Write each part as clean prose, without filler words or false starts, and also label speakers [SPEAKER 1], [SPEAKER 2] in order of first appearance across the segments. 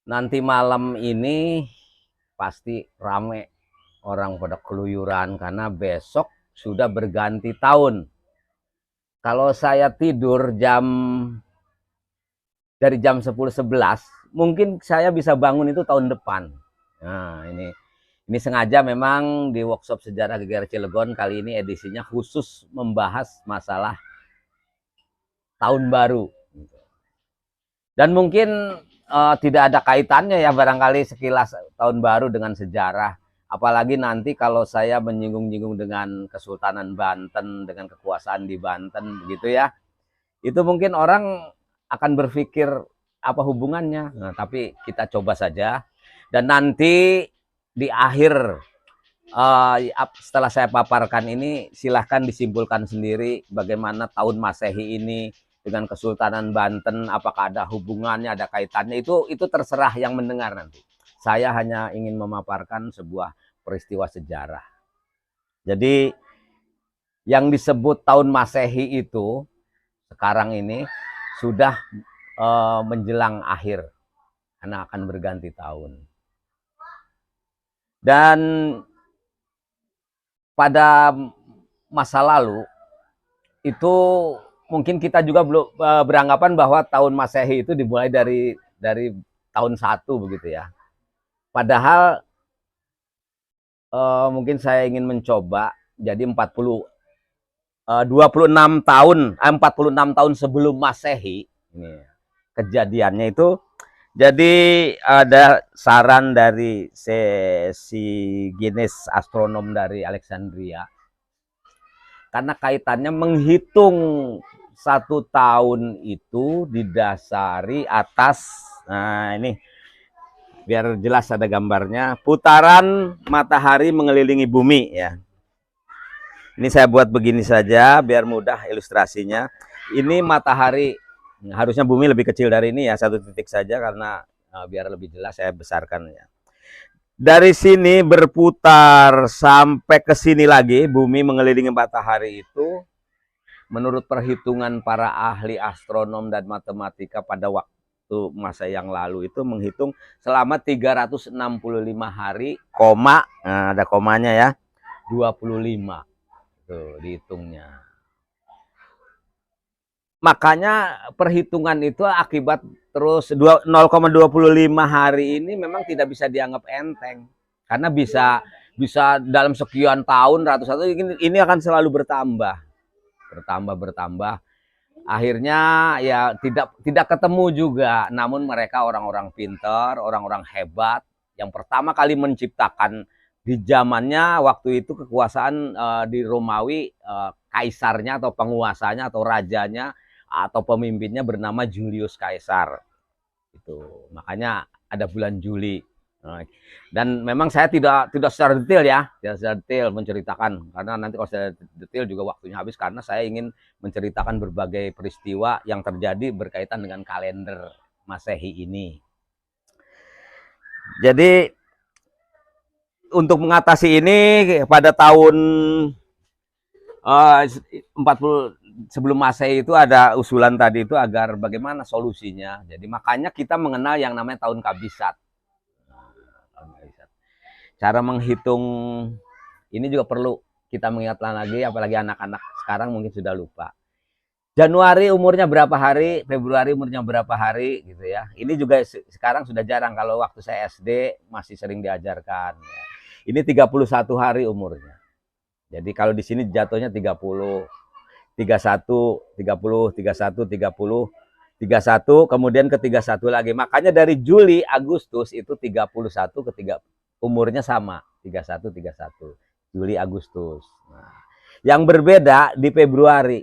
[SPEAKER 1] Nanti malam ini pasti rame orang pada keluyuran karena besok sudah berganti tahun. Kalau saya tidur dari jam 10.11, mungkin saya bisa bangun itu tahun depan. Nah, ini sengaja memang di workshop sejarah GGR Cilegon kali ini edisinya khusus membahas masalah tahun baru. Dan mungkin tidak ada kaitannya ya barangkali sekilas tahun baru dengan sejarah. Apalagi nanti kalau saya menyinggung-nyinggung dengan Kesultanan Banten, dengan kekuasaan di Banten, begitu ya. Itu mungkin orang akan berpikir apa hubungannya. Nah, tapi kita coba saja. Dan nanti di akhir setelah saya paparkan ini, silahkan disimpulkan sendiri bagaimana tahun Masehi ini dengan Kesultanan Banten, apakah ada hubungannya, ada kaitannya, itu terserah yang mendengar nanti. Saya hanya ingin memaparkan sebuah peristiwa sejarah. Jadi yang disebut tahun Masehi itu sekarang ini sudah menjelang akhir karena akan berganti tahun. Dan pada masa lalu itu mungkin kita juga belum beranggapan bahwa tahun Masehi itu dimulai dari tahun 1 begitu ya. Padahal mungkin saya ingin mencoba jadi 26 tahun sebelum Masehi ini kejadiannya itu. Jadi ada saran dari si Guinness, astronom dari Alexandria, karena kaitannya menghitung 1 tahun itu didasari atas, nah ini biar jelas ada gambarnya, putaran matahari mengelilingi bumi ya. Ini saya buat begini saja biar mudah ilustrasinya. Ini matahari, harusnya bumi lebih kecil dari ini ya, 1 titik saja karena biar lebih jelas saya besarkan ya. Dari sini berputar sampai ke sini lagi, bumi mengelilingi matahari itu menurut perhitungan para ahli astronom dan matematika pada waktu masa yang lalu itu menghitung selama 365 hari, nah ada komanya ya, 25. Tuh dihitungnya. Makanya perhitungan itu akibat terus 0,25 hari ini memang tidak bisa dianggap enteng. Karena bisa dalam sekian tahun, ratusan tahun ini akan selalu bertambah. Akhirnya ya tidak ketemu juga. Namun mereka orang-orang pintar, orang-orang hebat yang pertama kali menciptakan di zamannya waktu itu kekuasaan di Romawi, kaisarnya atau penguasanya atau rajanya atau pemimpinnya bernama Julius Caesar. Itu makanya ada bulan Juli. Dan memang saya tidak secara detail ya, tidak secara detail menceritakan karena nanti kalau saya detail juga waktunya habis karena saya ingin menceritakan berbagai peristiwa yang terjadi berkaitan dengan kalender Masehi ini. Jadi untuk mengatasi ini pada tahun 40 sebelum Masehi itu ada usulan tadi itu agar bagaimana solusinya. Jadi makanya kita mengenal yang namanya tahun Kabisat. Cara menghitung ini juga perlu kita mengingatkan lagi, apalagi anak-anak sekarang mungkin sudah lupa. Januari umurnya berapa hari, Februari umurnya berapa hari gitu ya. Ini juga sekarang sudah jarang, kalau waktu saya SD masih sering diajarkan. Ini 31 hari umurnya. Jadi kalau di sini jatuhnya 30, 31, 30, 31, 30, 31, kemudian ke 31 lagi. Makanya dari Juli, Agustus itu 31 ke 3 umurnya sama, 31, 31. Juli, Agustus. Nah, yang berbeda di Februari.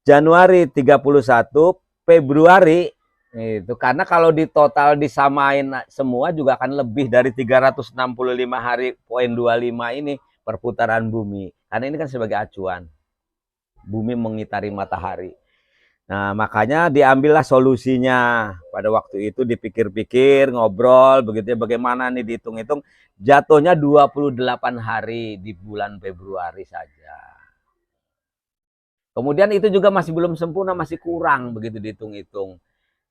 [SPEAKER 1] Januari 31, Februari itu karena kalau di total disamain semua juga akan lebih dari 365 hari poin 25 ini perputaran bumi. Karena ini kan sebagai acuan. Bumi mengitari matahari. Nah, makanya diambillah solusinya. Pada waktu itu dipikir-pikir, ngobrol, begitu ya, bagaimana nih dihitung-hitung. Jatuhnya 28 hari di bulan Februari saja. Kemudian itu juga masih belum sempurna, masih kurang begitu dihitung-hitung.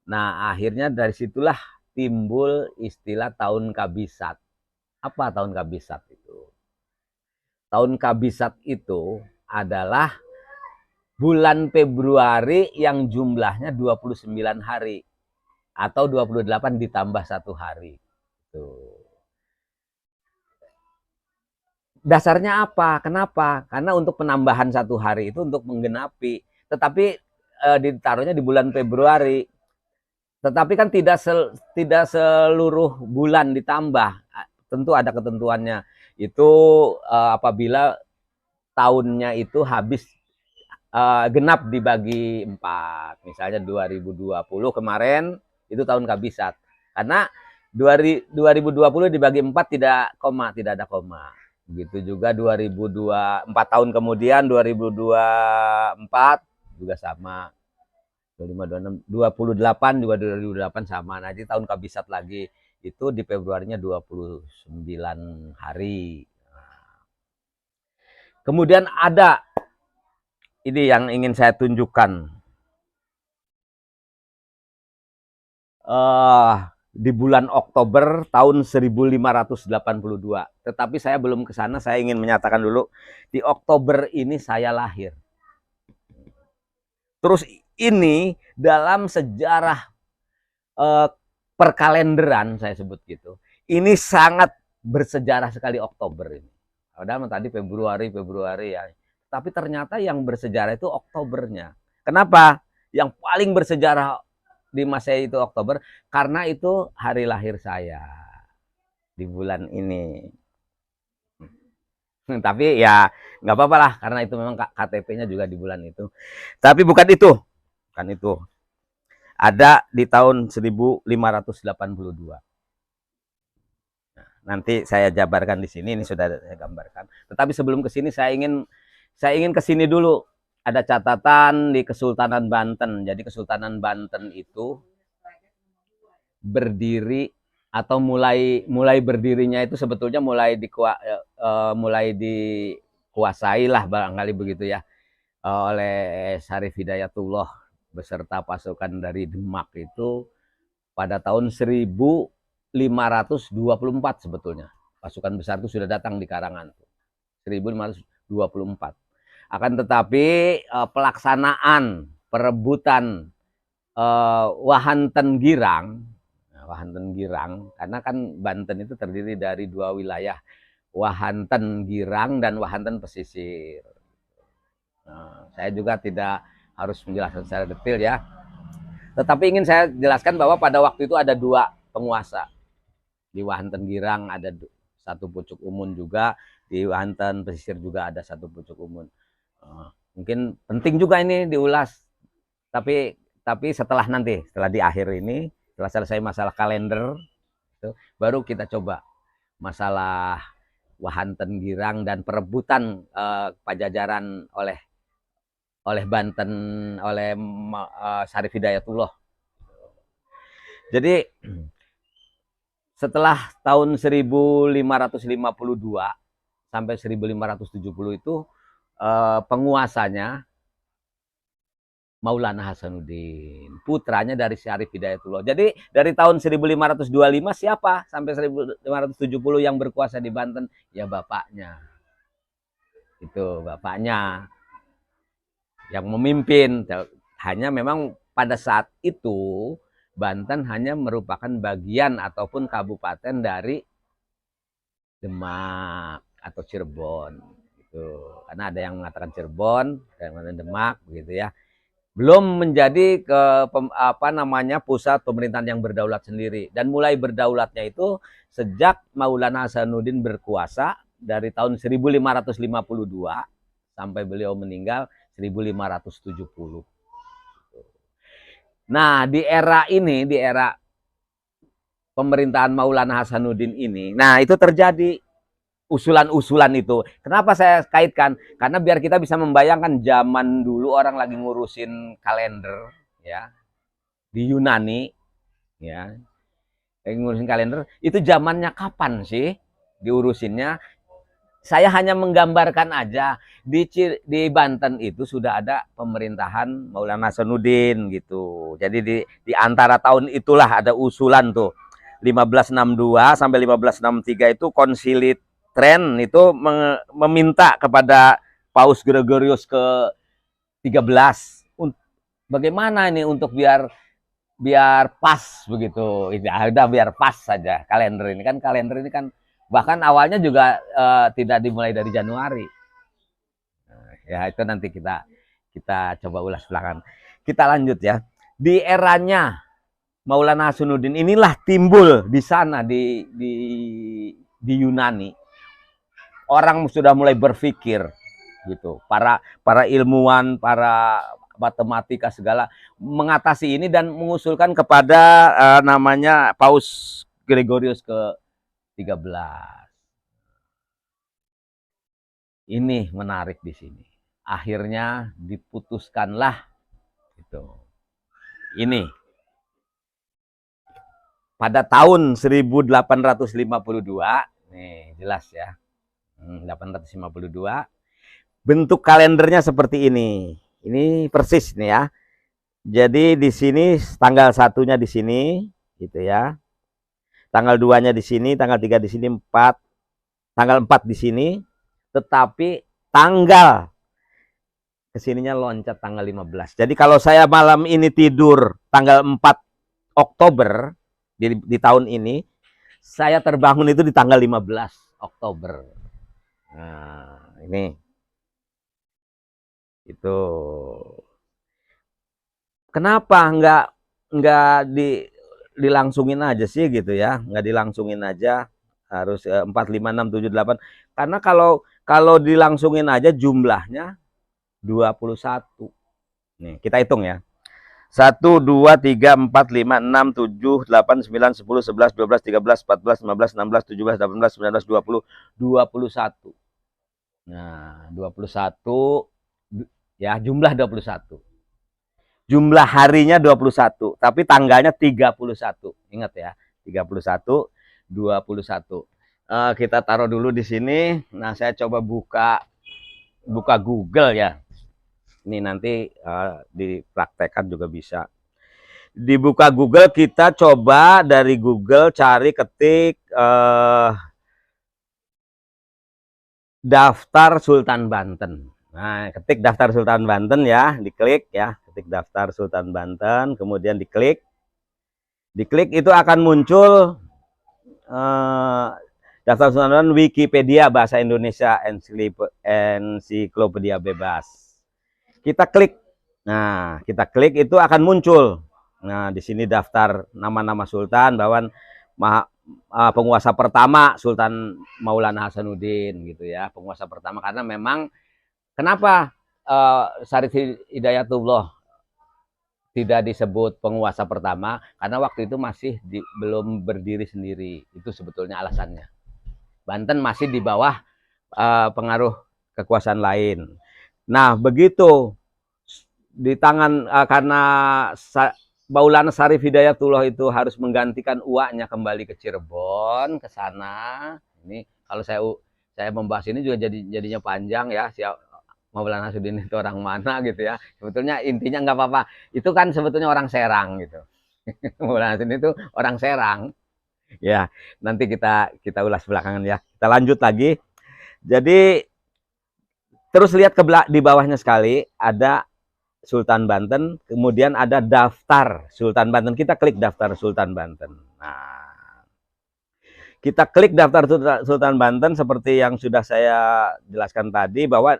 [SPEAKER 1] Nah, akhirnya dari situlah timbul istilah tahun kabisat. Apa tahun kabisat itu? Tahun kabisat itu adalah bulan Februari yang jumlahnya 29 hari atau 28 ditambah 1 hari. Tuh. Dasarnya apa? Kenapa? Karena untuk penambahan 1 hari itu untuk menggenapi. Tetapi ditaruhnya di bulan Februari. Tetapi kan tidak seluruh bulan ditambah. Tentu ada ketentuannya. Itu apabila tahunnya itu habis genap dibagi 4. Misalnya 2020 kemarin itu tahun kabisat. Karena 2020 dibagi 4 tidak ada koma. Begitu juga 4 tahun kemudian 2024 juga sama. 25, 26, 28 juga 2028 sama. Nah, jadi tahun kabisat lagi itu di Februarinya 29 hari. Kemudian ada ini yang ingin saya tunjukkan. Di bulan Oktober tahun 1582. Tetapi saya belum ke sana, saya ingin menyatakan dulu. Di Oktober ini saya lahir. Terus ini dalam sejarah perkalenderan, saya sebut gitu. Ini sangat bersejarah sekali Oktober ini. Padahal tadi Februari ya. Tapi ternyata yang bersejarah itu Oktobernya. Kenapa? Yang paling bersejarah di Masehi itu Oktober, karena itu hari lahir saya di bulan ini. Tapi ya nggak apa-apa lah, karena itu memang KTP-nya juga di bulan itu. Tapi bukan itu. Bukan itu. Ada di tahun 1582. Nah, nanti saya jabarkan di sini, ini sudah saya gambarkan. Tetapi sebelum ke sini saya ingin ke sini dulu. Ada catatan di Kesultanan Banten. Jadi Kesultanan Banten itu berdiri atau mulai berdirinya itu sebetulnya mulai dikuasai lah barangkali begitu ya oleh Syarif Hidayatullah beserta pasukan dari Demak itu pada tahun 1524 sebetulnya. Pasukan besar itu sudah datang di Karangan. 1524. Akan tetapi pelaksanaan perebutan Wahanten Girang, karena kan Banten itu terdiri dari 2 wilayah, Wahanten Girang dan Wahanten Pesisir. Nah, saya juga tidak harus menjelaskan secara detail ya. Tetapi ingin saya jelaskan bahwa pada waktu itu ada 2 penguasa. Di Wahanten Girang ada 1 pucuk umun juga, di Wahanten Pesisir juga ada 1 pucuk umun. Mungkin penting juga ini diulas, tapi setelah di akhir ini, setelah selesai masalah kalender itu, baru kita coba masalah Wahanten Girang dan perebutan Pajajaran oleh Banten, oleh Syarif Hidayatullah. Jadi setelah tahun 1552 sampai 1570 itu penguasanya Maulana Hasanuddin, putranya dari Syarif Hidayatullah. Jadi dari tahun 1525 siapa sampai 1570 yang berkuasa di Banten? Ya bapaknya. Itu bapaknya yang memimpin. Hanya memang pada saat itu Banten hanya merupakan bagian ataupun kabupaten dari Demak atau Cirebon. Karena ada yang mengatakan Cirebon, ada yang mengatakan Demak, begitu ya. Belum menjadi pusat pemerintahan yang berdaulat sendiri. Dan mulai berdaulatnya itu sejak Maulana Hasanuddin berkuasa dari tahun 1552 sampai beliau meninggal 1570. Nah, di era pemerintahan Maulana Hasanuddin ini, nah itu terjadi usulan-usulan itu. Kenapa saya kaitkan? Karena biar kita bisa membayangkan zaman dulu orang lagi ngurusin kalender ya di Yunani ya. Lagi ngurusin kalender, itu zamannya kapan sih diurusinnya? Saya hanya menggambarkan aja di Banten itu sudah ada pemerintahan Maulana Hasanuddin gitu. Jadi di antara tahun itulah ada usulan tuh 1562 sampai 1563 itu Konsili Tren itu meminta kepada Paus Gregorius ke-13 bagaimana ini untuk biar pas begitu. Udah biar pas saja kalender ini kan bahkan awalnya juga tidak dimulai dari Januari. Ya itu nanti kita coba ulas belakangan. Kita lanjut ya. Di eranya Maulana Hasanuddin inilah timbul di sana di Yunani. Orang sudah mulai berpikir gitu. Para ilmuwan, para matematika segala mengatasi ini dan mengusulkan kepada namanya Paus Gregorius ke-13. Ini menarik di sini. Akhirnya diputuskanlah itu. Ini pada tahun 1852, nih jelas ya. 852. Bentuk kalendernya seperti ini. Ini persis nih ya. Jadi di sini tanggal 1-nya di sini gitu ya. Tanggal 2-nya di sini, tanggal 3 di sini, 4. Tanggal 4 di sini. Tetapi tanggal kesininya loncat tanggal 15. Jadi kalau saya malam ini tidur tanggal 4 Oktober di tahun ini, saya terbangun itu di tanggal 15 Oktober. Nah, ini itu. Kenapa nggak dilangsungin aja sih gitu ya? Nggak dilangsungin aja, harus 4, 5, 6, 7, 8. Karena kalau dilangsungin aja jumlahnya 21. Nih, kita hitung ya. 1, 2, 3, 4, 5, 6, 7, 8, 9, 10, 11, 12, 13, 14, 15, 16, 17, 18, 19, 20, 21. Nah, 21 ya, jumlah 21. Jumlah harinya 21, tapi tanggalnya 31. Ingat ya, 31, 21. Kita taruh dulu di sini. Nah, saya coba buka Google ya. Ini nanti dipraktekkan juga bisa. Dibuka Google, kita coba dari Google cari ketik daftar Sultan Banten. Nah, ketik daftar Sultan Banten ya, diklik ya, ketik daftar Sultan Banten, kemudian diklik. Diklik itu akan muncul daftar Sultan Banten Wikipedia bahasa Indonesia ensiklopedia bebas. Kita klik. Nah, kita klik itu akan muncul. Nah, di sini daftar nama-nama sultan, bahwa penguasa pertama Sultan Maulana Hasanuddin gitu ya. Penguasa pertama karena memang kenapa Syarif Hidayatullah tidak disebut penguasa pertama? Karena waktu itu masih belum berdiri sendiri. Itu sebetulnya alasannya. Banten masih di bawah pengaruh kekuasaan lain. Nah, begitu di tangan karena Maulana Syarif Hidayatullah itu harus menggantikan uaknya kembali ke Cirebon, ke sana. Ini kalau saya membahas ini juga jadinya panjang ya. Maulana Hasanuddin itu orang mana gitu ya. Sebetulnya intinya nggak apa-apa. Itu kan sebetulnya orang Serang gitu. Maulana Hasanuddin itu orang Serang. Ya, nanti kita ulas belakangan ya. Kita lanjut lagi. Jadi terus lihat di bawahnya sekali, ada Sultan Banten, kemudian ada daftar Sultan Banten. Kita klik daftar Sultan Banten. Nah, kita klik daftar Sultan Banten seperti yang sudah saya jelaskan tadi, bahwa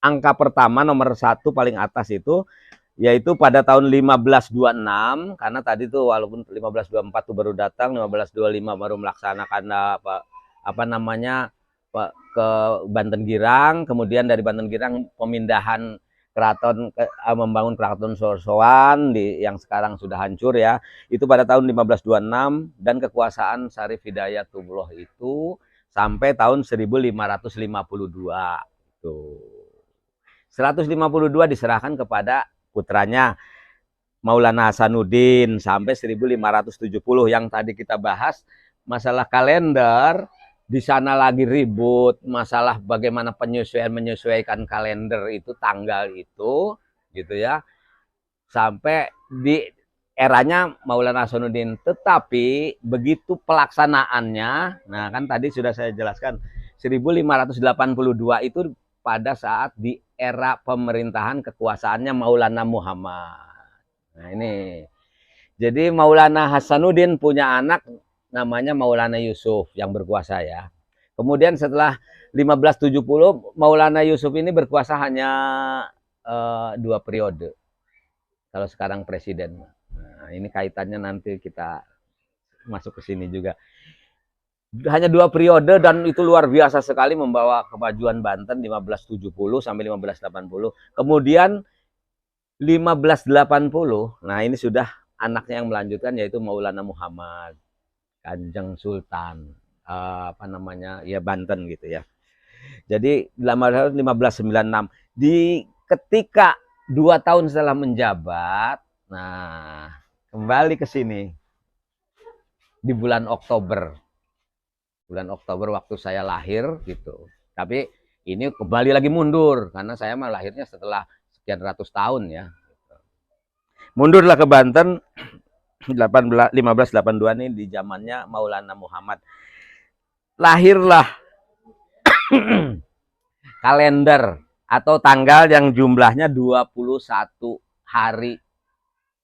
[SPEAKER 1] angka pertama nomor 1 paling atas itu yaitu pada tahun 1526, karena tadi tuh walaupun 1524 tuh baru datang, 1525 baru melaksanakan apa namanya ke Banten Girang, kemudian dari Banten Girang pemindahan keraton membangun keraton Sorsoan yang sekarang sudah hancur ya. Itu pada tahun 1526 dan kekuasaan Syarif Hidayatullah itu sampai tahun 1552. Tuh. 152 diserahkan kepada putranya Maulana Hasanuddin sampai 1570. Yang tadi kita bahas masalah kalender, di sana lagi ribut masalah bagaimana menyesuaikan kalender itu, tanggal itu gitu ya, sampai eranya Maulana Hasanuddin. Tetapi begitu pelaksanaannya, nah kan tadi sudah saya jelaskan 1582 itu pada saat di era pemerintahan kekuasaannya Maulana Muhammad. Nah ini. Jadi Maulana Hasanuddin punya anak namanya Maulana Yusuf yang berkuasa ya. Kemudian setelah 1570 Maulana Yusuf ini berkuasa hanya 2 periode. Kalau sekarang presiden. Nah, ini kaitannya nanti kita masuk ke sini juga. Hanya 2 periode dan itu luar biasa sekali membawa kemajuan Banten 1570 sampai 1580. Kemudian 1580, nah ini sudah anaknya yang melanjutkan yaitu Maulana Muhammad, Kanjeng Sultan, apa namanya ya Banten gitu ya. Jadi 1596 di ketika 2 tahun setelah menjabat, nah kembali ke sini di bulan Oktober waktu saya lahir gitu. Tapi ini kembali lagi mundur karena saya mah lahirnya setelah sekian ratus tahun ya. Mundurlah ke Banten 1582 nih di zamannya Maulana Muhammad. Lahirlah kalender atau tanggal yang jumlahnya 21 hari.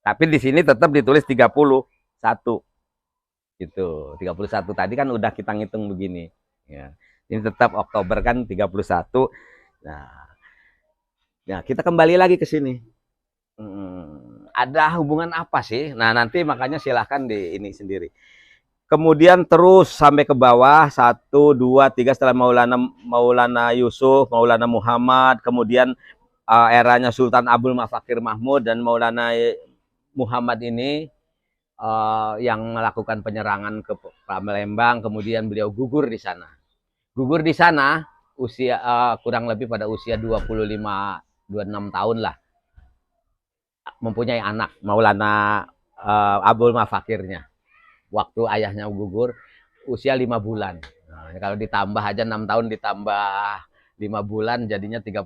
[SPEAKER 1] Tapi di sini tetap ditulis 31. Gitu. 31 tadi kan udah kita ngitung begini. Ya. Ini tetap Oktober kan 31. Nah, kita kembali lagi ke sini. Ada hubungan apa sih? Nah, nanti makanya silahkan di ini sendiri. Kemudian terus sampai ke bawah 1, 2, 3 setelah Maulana Yusuf, Maulana Muhammad, kemudian eranya Sultan Abdul Mafakir Mahmud dan Maulana Muhammad ini yang melakukan penyerangan ke Palembang, kemudian beliau gugur di sana. Gugur di sana usia kurang lebih pada usia 25-26 tahun lah. Mempunyai anak Maulana Abdul Mafakirnya. Waktu ayahnya gugur usia 5 bulan. Nah, kalau ditambah aja 6 tahun ditambah 5 bulan jadinya 31.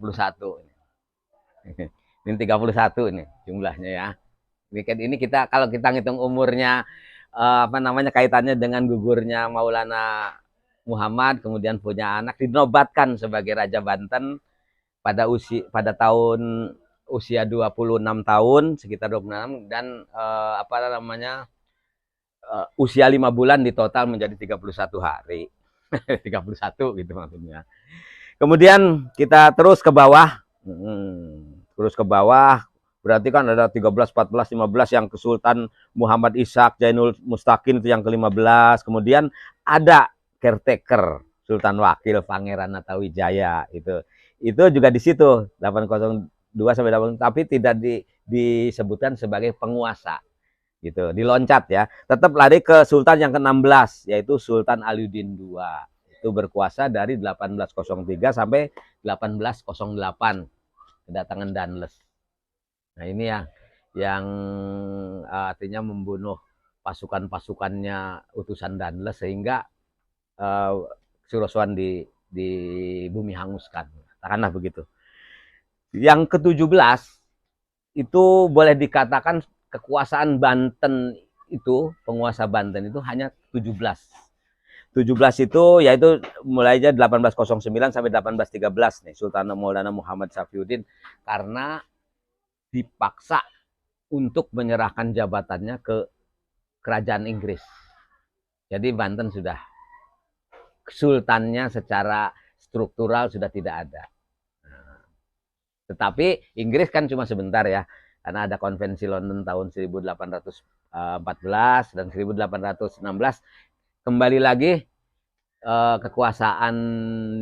[SPEAKER 1] Ini 31 ini jumlahnya ya. Ini kita kalau kita ngitung umurnya apa namanya kaitannya dengan gugurnya Maulana Muhammad, kemudian punya anak, dinobatkan sebagai Raja Banten pada tahun usia 26 tahun, sekitar 26, dan apa namanya usia 5 bulan di total menjadi 31 hari. 31 gitu maksudnya. Kemudian kita terus ke bawah. Terus ke bawah. Berarti kan ada 13, 14, 15 yang ke Sultan Muhammad Ishak Jainul Mustaqim itu yang ke-15. Kemudian ada caretaker Sultan Wakil Pangeran Natawijaya itu. Itu juga di situ 802 sampai 8, tapi tidak disebutkan sebagai penguasa. Gitu, diloncat ya. Tetap lari ke Sultan yang ke-16 yaitu Sultan Aliuddin II. Itu berkuasa dari 1803 sampai 1808. Kedatangan Danles. Nah, ini yang artinya membunuh pasukan-pasukannya utusan Danles sehingga Surosoan di bumi hanguskan. Katakanlah begitu. Yang ke-17 itu boleh dikatakan kekuasaan Banten itu, penguasa Banten itu hanya 17. 17 itu yaitu mulai aja 1809 sampai 1813 nih Sultan Maulana Muhammad Safiuddin karena dipaksa untuk menyerahkan jabatannya ke kerajaan Inggris. Jadi Banten sudah sultannya secara struktural sudah tidak ada. Tetapi Inggris kan cuma sebentar ya, karena ada konvensi London tahun 1814 dan 1816 kembali lagi kekuasaan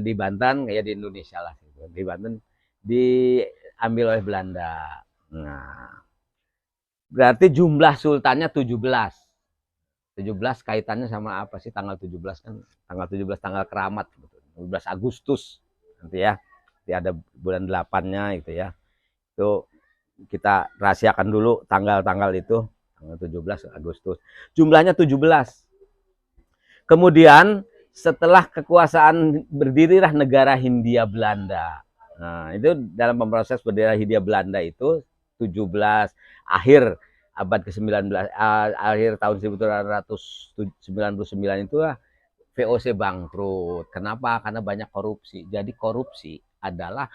[SPEAKER 1] di Banten kayak di Indonesia lah, di Banten diambil oleh Belanda. Nah, berarti jumlah sultannya 17. 17 kaitannya sama apa sih tanggal 17 kan? Tanggal 17 tanggal keramat, 17 Agustus nanti ya. Nanti ada bulan 8-nya itu ya. Itu kita rahasiakan dulu tanggal-tanggal itu, tanggal 17 Agustus. Jumlahnya 17. Kemudian setelah kekuasaan berdirilah negara Hindia Belanda. Nah, itu dalam proses berdirinya Hindia Belanda itu 17 akhir abad ke-19, akhir tahun 1899 itu VOC bangkrut. Kenapa? Karena banyak korupsi. Jadi korupsi adalah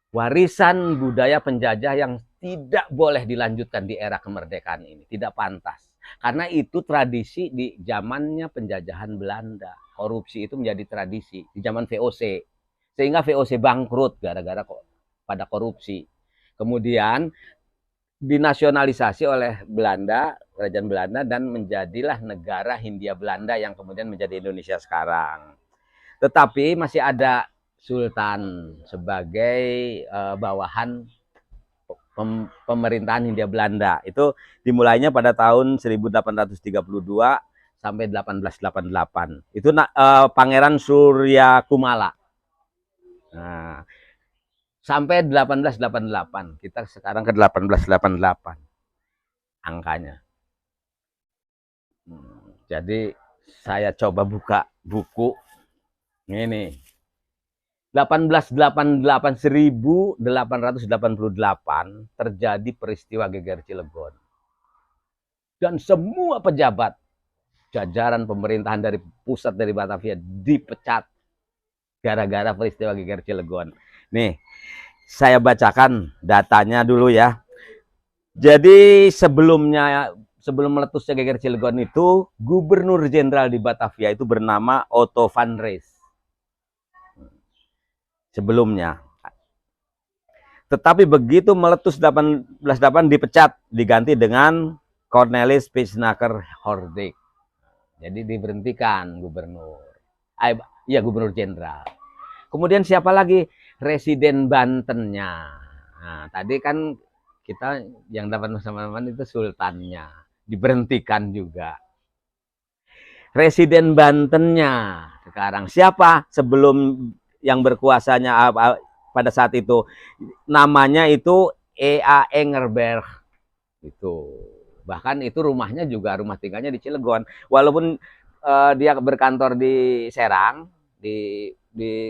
[SPEAKER 1] warisan budaya penjajah yang tidak boleh dilanjutkan di era kemerdekaan ini. Tidak pantas. Karena itu tradisi di zamannya penjajahan Belanda. Korupsi itu menjadi tradisi di zaman VOC. Sehingga VOC bangkrut gara-gara pada korupsi. Kemudian dinasionalisasi oleh Belanda, kerajaan Belanda, dan menjadilah negara Hindia Belanda yang kemudian menjadi Indonesia sekarang. Tetapi masih ada Sultan sebagai bawahan pemerintahan Hindia Belanda. Itu dimulainya pada tahun 1832 sampai 1888. Itu Pangeran Surya Kumala. Nah, sampai 1888. Kita sekarang ke 1888 angkanya. Jadi saya coba buka buku ini. 1888 terjadi peristiwa Geger Cilegon. Dan semua pejabat jajaran pemerintahan dari pusat dari Batavia dipecat gara-gara peristiwa Geger Cilegon. Nih, saya bacakan datanya dulu ya. Jadi sebelum meletusnya Geger Cilegon itu, Gubernur Jenderal di Batavia itu bernama Otto van Rees. Sebelumnya. Tetapi begitu meletus 1888 dipecat, diganti dengan Cornelis Pisnaker Hoordijk. Jadi diberhentikan gubernur. Gubernur jenderal. Kemudian siapa lagi? Residen Bantennya. Nah, tadi kan kita yang dapat bersama-sama itu sultannya. Diberhentikan juga. Residen Bantennya sekarang siapa? Sebelum yang berkuasanya pada saat itu namanya itu E.A. Engelberg itu. Bahkan itu rumah tinggalnya di Cilegon. Walaupun dia berkantor di Serang,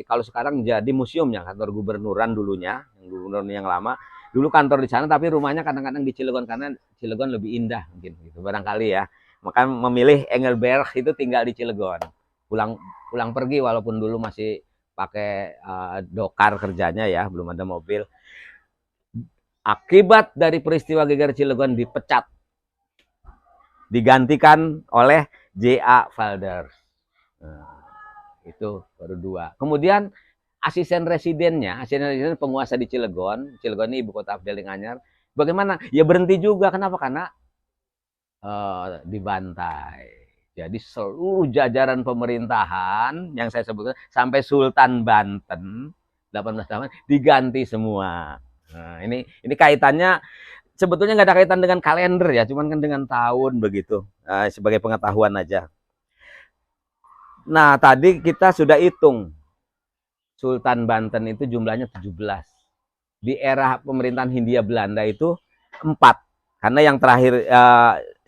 [SPEAKER 1] kalau sekarang jadi museumnya, kantor gubernuran dulunya, gubernur yang lama. Dulu kantor di sana, tapi rumahnya kadang-kadang di Cilegon karena Cilegon lebih indah mungkin gitu barangkali ya. Maka memilih Engelberg itu tinggal di Cilegon. Pulang pergi walaupun dulu masih pakai dokar kerjanya ya, belum ada mobil. Akibat dari peristiwa Geger Cilegon dipecat, digantikan oleh J.A. Valders. Nah, itu baru dua. Kemudian asisten residen penguasa di Cilegon. Cilegon ini ibu kota Abdeling Anyar. Bagaimana? Ya berhenti juga. Kenapa? Karena dibantai. Jadi seluruh jajaran pemerintahan yang saya sebutkan sampai Sultan Banten 1888 diganti semua. Nah, ini kaitannya sebetulnya nggak ada kaitan dengan kalender ya, cuman kan dengan tahun begitu. Nah, sebagai pengetahuan aja. Nah, tadi kita sudah hitung Sultan Banten itu jumlahnya 17. Di era pemerintahan Hindia Belanda itu 4. Karena yang terakhir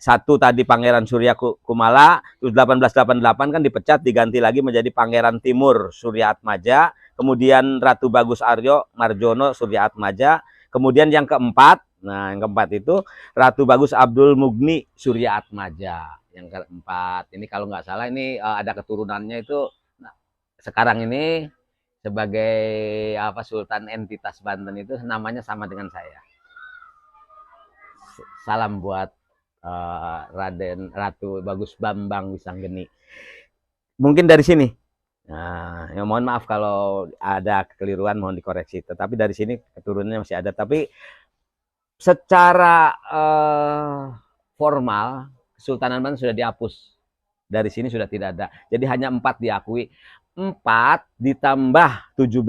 [SPEAKER 1] satu tadi Pangeran Surya Kumala, terus 1888 kan dipecat, diganti lagi menjadi Pangeran Timur Surya Atmaja, kemudian Ratu Bagus Aryo Marjono Surya Atmaja, kemudian yang keempat, yang keempat itu Ratu Bagus Abdul Mugni Surya Atmaja. Yang keempat, ini kalau nggak salah ini ada keturunannya itu sekarang ini sebagai Sultan entitas Banten itu namanya sama dengan saya. Salam buat Raden Ratu Bagus Bambang Wisanggeni. Mungkin dari sini. Nah, ya mohon maaf kalau ada kekeliruan, mohon dikoreksi. Tetapi dari sini keturunannya masih ada. Tapi secara formal Kesultanan Banten sudah dihapus. Dari sini sudah tidak ada. Jadi hanya 4 diakui. 4 ditambah 17.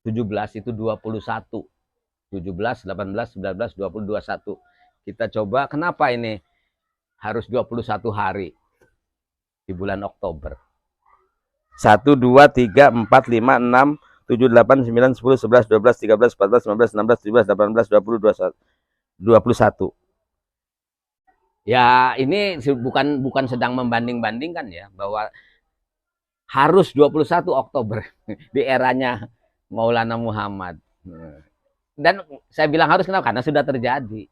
[SPEAKER 1] 17 itu 21. 17, 18, 19, 20, 21. Kita coba kenapa ini harus 21 hari di bulan Oktober. 1, 2, 3, 4, 5, 6, 7, 8, 9, 10, 11, 12, 13, 14, 15, 16, 17, 18, 20, 21. Ya ini bukan sedang membanding-bandingkan ya, bahwa harus 21 Oktober di eranya Maulana Muhammad. Dan saya bilang harus kenapa? Karena sudah terjadi.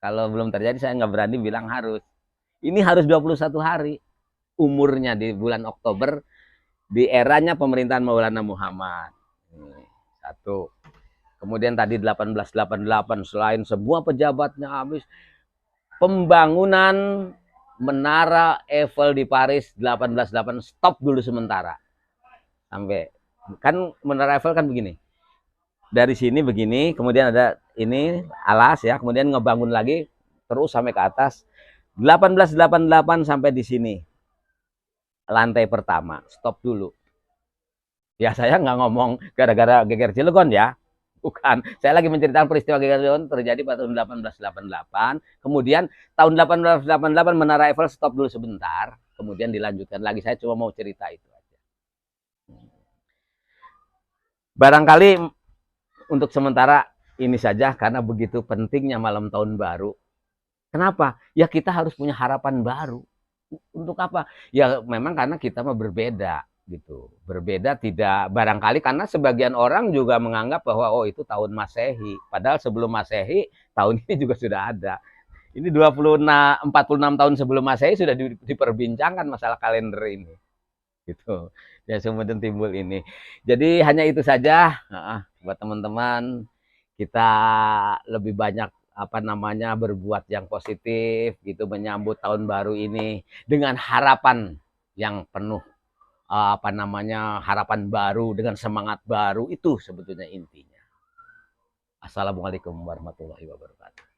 [SPEAKER 1] Kalau belum terjadi saya nggak berani bilang harus. Ini harus 21 hari umurnya di bulan Oktober di eranya pemerintahan Maulana Muhammad. Ini, satu. Kemudian tadi 1888 selain semua pejabatnya habis, pembangunan Menara Eiffel di Paris 1888 stop dulu sementara. Sampai kan Menara Eiffel kan begini. Dari sini begini, kemudian ada ini alas ya, kemudian ngebangun lagi terus sampai ke atas. 1888 sampai di sini. Lantai pertama, stop dulu. Ya saya nggak ngomong gara-gara geger Cilegon ya. Bukan, saya lagi menceritakan peristiwa geger Cilegon terjadi pada tahun 1888. Kemudian tahun 1888 Menara Eiffel stop dulu sebentar. Kemudian dilanjutkan lagi. Saya cuma mau cerita itu aja. Barangkali untuk sementara ini saja karena begitu pentingnya malam tahun baru. Kenapa? Ya kita harus punya harapan baru. Untuk apa? Ya memang karena kita mah berbeda gitu. Berbeda tidak barangkali karena sebagian orang juga menganggap bahwa oh itu tahun Masehi. Padahal sebelum Masehi tahun ini juga sudah ada. Ini 46 tahun sebelum Masehi sudah diperbincangkan masalah kalender ini. Gitu. Ya kemudian timbul ini. Jadi hanya itu saja buat teman-teman, kita lebih banyak apa namanya berbuat yang positif gitu menyambut tahun baru ini dengan harapan yang penuh apa namanya harapan baru dengan semangat baru itu sebetulnya intinya. Assalamualaikum warahmatullahi wabarakatuh.